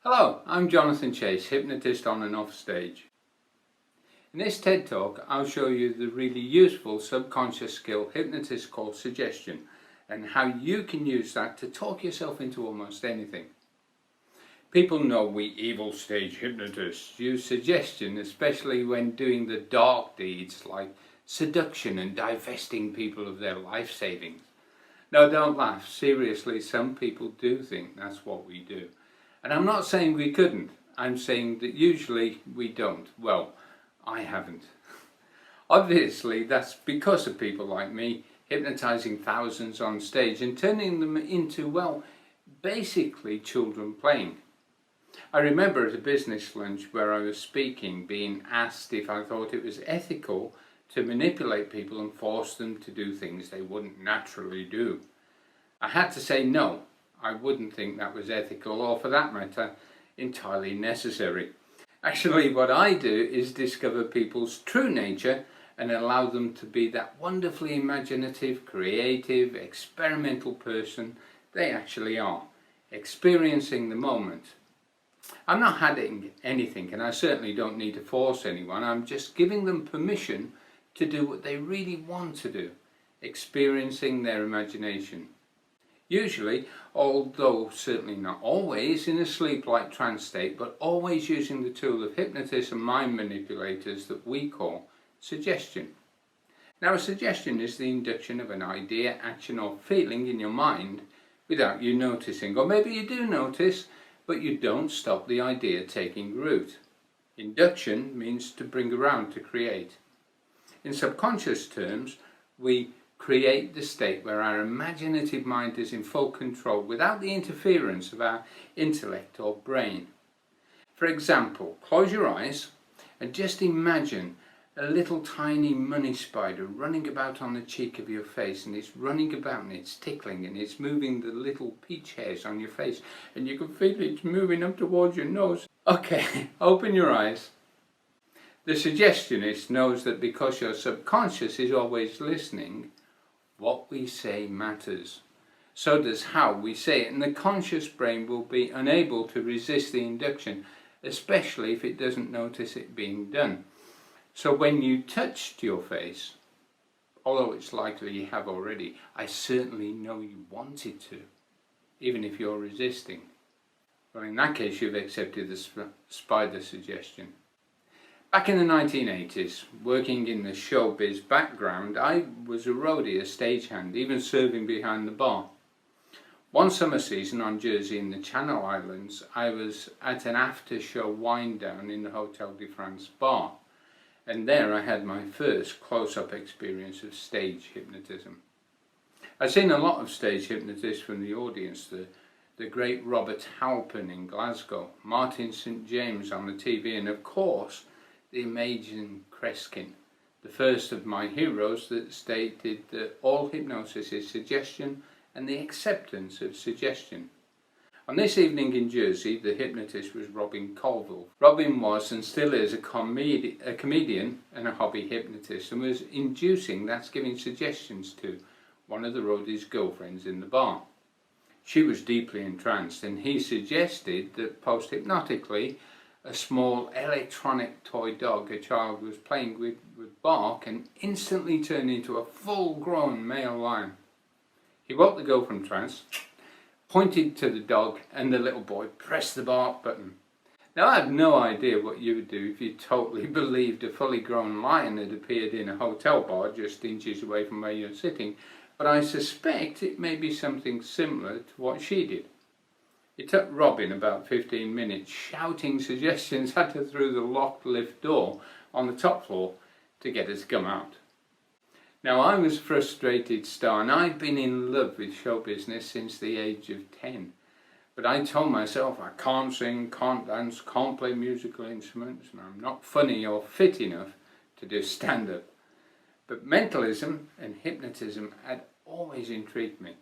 Hello, I'm Jonathan Chase, hypnotist on and off stage. In this TED Talk, I'll show you the really useful subconscious skill hypnotists call suggestion and how you can use that to talk yourself into almost anything. People know we evil stage hypnotists use suggestion, especially when doing the dark deeds like seduction and divesting people of their life savings. No, don't laugh. Seriously, some people do think that's what we do. And I'm not saying we couldn't, I'm saying that usually we don't. Well, I haven't. Obviously, that's because of people like me hypnotizing thousands on stage and turning them into, well, basically children playing. I remember at a business lunch where I was speaking being asked if I thought it was ethical to manipulate people and force them to do things they wouldn't naturally do. I had to say no. I wouldn't think that was ethical, or for that matter, entirely necessary. Actually, what I do is discover people's true nature and allow them to be that wonderfully imaginative, creative, experimental person they actually are, experiencing the moment. I'm not hiding anything, and I certainly don't need to force anyone. I'm just giving them permission to do what they really want to do, experiencing their imagination. Usually, although certainly not always, in a sleep-like trance state, but always using the tool of hypnotists and mind manipulators that we call suggestion. Now, a suggestion is the induction of an idea, action or feeling in your mind without you noticing. Or maybe you do notice, but you don't stop the idea taking root. Induction means to bring around, to create. In subconscious terms, we create the state where our imaginative mind is in full control without the interference of our intellect or brain. For example, close your eyes and just imagine a little tiny money spider running about on the cheek of your face, and it's running about and it's tickling and it's moving the little peach hairs on your face, and you can feel it moving up towards your nose. Okay, open your eyes. The suggestionist knows that because your subconscious is always listening, what we say matters. So does how we say it, and the conscious brain will be unable to resist the induction, especially if it doesn't notice it being done. So when you touched your face, although it's likely you have already, I certainly know you wanted to, even if you're resisting. Well, in that case, you've accepted the spider suggestion. Back in the 1980s, working in the showbiz background, I was a roadie, a stagehand, even serving behind the bar. One summer season on Jersey in the Channel Islands, I was at an after-show wind-down in the Hotel de France bar, and there I had my first close-up experience of stage hypnotism. I'd seen a lot of stage hypnotists from the audience, the great Robert Halpin in Glasgow, Martin St. James on the TV, and of course, the amazing Kreskin, the first of my heroes that stated that all hypnosis is suggestion and the acceptance of suggestion. On this evening in Jersey, the hypnotist was Robin Colville. Robin was and still is a comedian and a hobby hypnotist, and was inducing, that's giving suggestions to, one of the roadie's girlfriends in the bar. She was deeply entranced, and he suggested that post-hypnotically a small electronic toy dog a child was playing with would bark and instantly turn into a full-grown male lion. He woke the girl from trance, pointed to the dog, and the little boy pressed the bark button. Now, I have no idea what you would do if you totally believed a fully grown lion had appeared in a hotel bar just inches away from where you're sitting, but I suspect it may be something similar to what she did. It took Robin about 15 minutes shouting suggestions at her through the locked lift door on the top floor to get her to come out. Now, I was a frustrated star, and I'd been in love with show business since the age of 10. But I told myself I can't sing, can't dance, can't play musical instruments, and I'm not funny or fit enough to do stand-up. But mentalism and hypnotism had always intrigued me.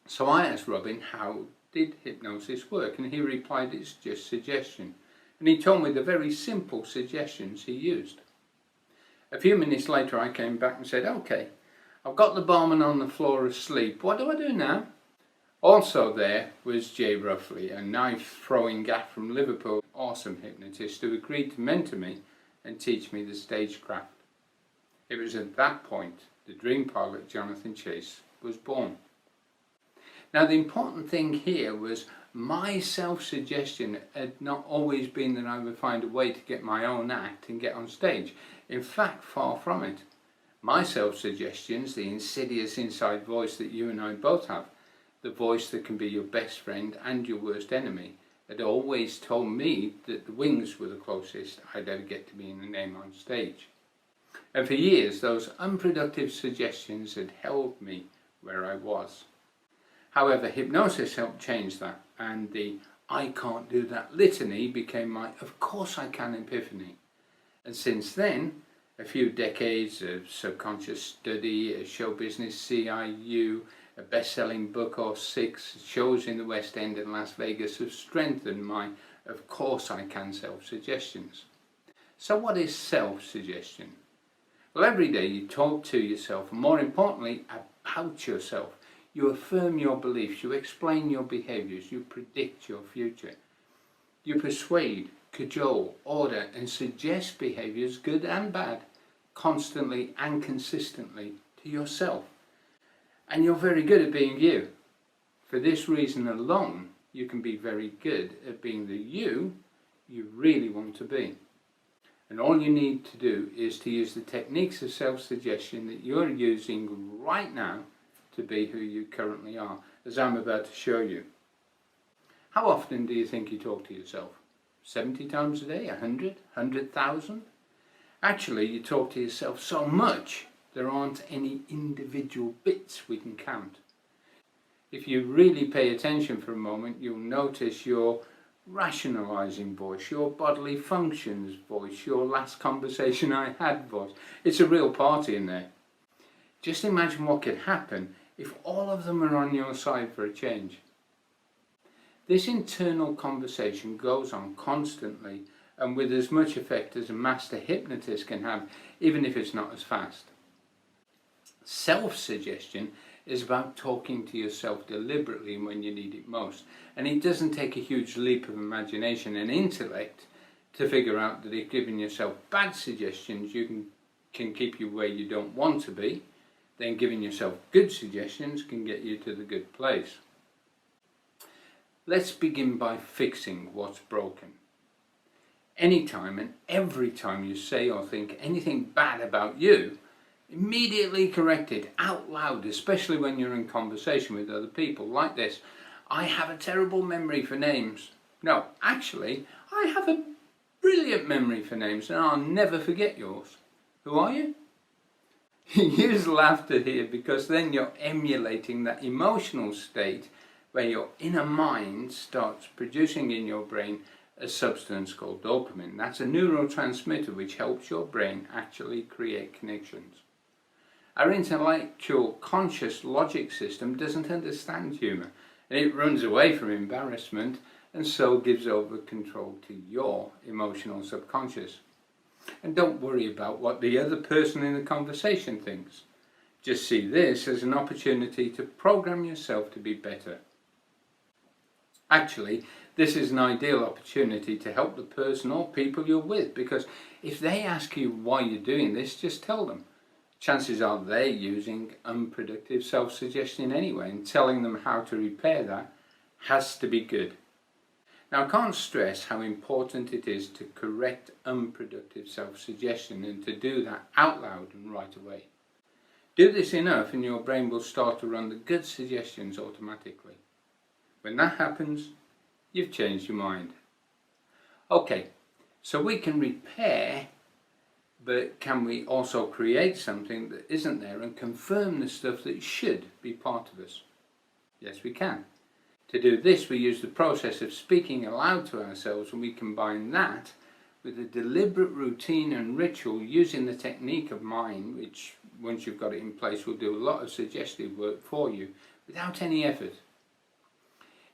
So I asked Robin how did hypnosis work? And he replied, it's just suggestion. And he told me the very simple suggestions he used. A few minutes later I came back and said, okay, I've got the barman on the floor asleep. What do I do now? Also there was Jay Ruffley, a knife-throwing gaff from Liverpool, awesome hypnotist who agreed to mentor me and teach me the stagecraft. It was at that point the dream pilot Jonathan Chase was born. Now the important thing here was my self-suggestion had not always been that I would find a way to get my own act and get on stage. In fact, far from it. My self-suggestions, the insidious inside voice that you and I both have, the voice that can be your best friend and your worst enemy, had always told me that the wings were the closest I'd ever get to being a name on stage. And for years those unproductive suggestions had held me where I was. However, hypnosis helped change that, and the I can't do that litany became my of course I can epiphany. And since then, a few decades of subconscious study, a show business CIU, a best-selling book or 6, shows in the West End and Las Vegas have strengthened my of course I can self-suggestions. So what is self-suggestion? Well, every day you talk to yourself, and more importantly, about yourself. You affirm your beliefs, you explain your behaviours, you predict your future. You persuade, cajole, order and suggest behaviours, good and bad, constantly and consistently to yourself. And you're very good at being you. For this reason alone, you can be very good at being the you really want to be. And all you need to do is to use the techniques of self-suggestion that you're using right now to be who you currently are, as I'm about to show you. How often do you think you talk to yourself? 70 times a day? 100? 100,000? Actually, you talk to yourself so much there aren't any individual bits we can count. If you really pay attention for a moment, you'll notice your rationalizing voice, your bodily functions voice, your last conversation I had voice. It's a real party in there. Just imagine what could happen if all of them are on your side for a change. This internal conversation goes on constantly and with as much effect as a master hypnotist can have, even if it's not as fast. Self-suggestion is about talking to yourself deliberately when you need it most, and it doesn't take a huge leap of imagination and intellect to figure out that if giving yourself bad suggestions can keep you where you don't want to be, then giving yourself good suggestions can get you to the good place. Let's begin by fixing what's broken. Anytime and every time you say or think anything bad about you, immediately correct it out loud, especially when you're in conversation with other people, like this: I have a terrible memory for names. No, actually, I have a brilliant memory for names and I'll never forget yours. Who are you? Use laughter here, because then you're emulating that emotional state where your inner mind starts producing in your brain a substance called dopamine. That's a neurotransmitter which helps your brain actually create connections. Our intellectual conscious logic system doesn't understand humour, and it runs away from embarrassment and so gives over control to your emotional subconscious. And don't worry about what the other person in the conversation thinks. Just see this as an opportunity to program yourself to be better. Actually, this is an ideal opportunity to help the person or people you're with, because if they ask you why you're doing this, just tell them. Chances are they're using unproductive self-suggestion anyway, and telling them how to repair that has to be good. Now, I can't stress how important it is to correct unproductive self-suggestion, and to do that out loud and right away. Do this enough and your brain will start to run the good suggestions automatically. When that happens, you've changed your mind. Okay, so we can repair, but can we also create something that isn't there and confirm the stuff that should be part of us? Yes, we can. To do this, we use the process of speaking aloud to ourselves, and we combine that with a deliberate routine and ritual using the technique of mind, which, once you've got it in place, will do a lot of suggestive work for you without any effort.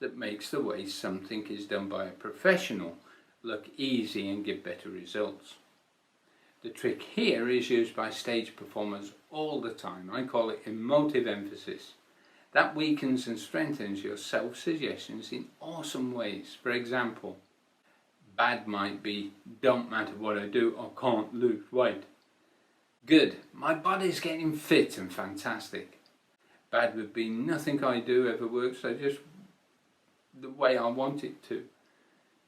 that makes the way something is done by a professional look easy and give better results. The trick here is used by stage performers all the time. I call it emotive emphasis. That weakens and strengthens your self-suggestions in awesome ways. For example, bad might be, don't matter what I do, I can't lose weight. Good, my body's getting fit and fantastic. Bad would be, nothing I do ever works, I just the way I want it to.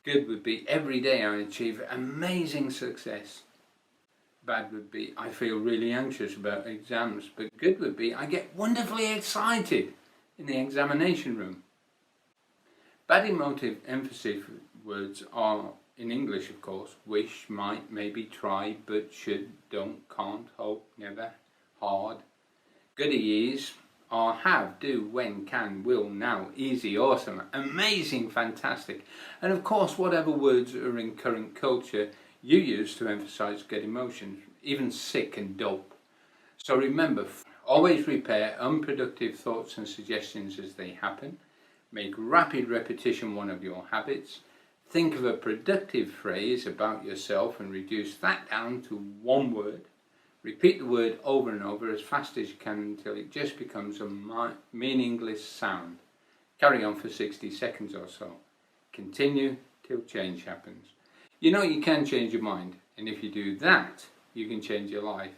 Good would be, every day I achieve amazing success. Bad would be, I feel really anxious about exams. But good would be, I get wonderfully excited in the examination room. Bad emotive emphasis words are, in English of course, wish, might, maybe, try, but, should, don't, can't, hope, never, hard. Goody is are have, do, when, can, will, now, easy, awesome, amazing, fantastic. And of course whatever words are in current culture you use to emphasize good emotions, even sick and dope. So remember, always repair unproductive thoughts and suggestions as they happen. Make rapid repetition one of your habits. Think of a productive phrase about yourself and reduce that down to one word. Repeat the word over and over as fast as you can until it just becomes a meaningless sound. Carry on for 60 seconds or so. Continue till change happens. You know you can change your mind, and if you do that, you can change your life.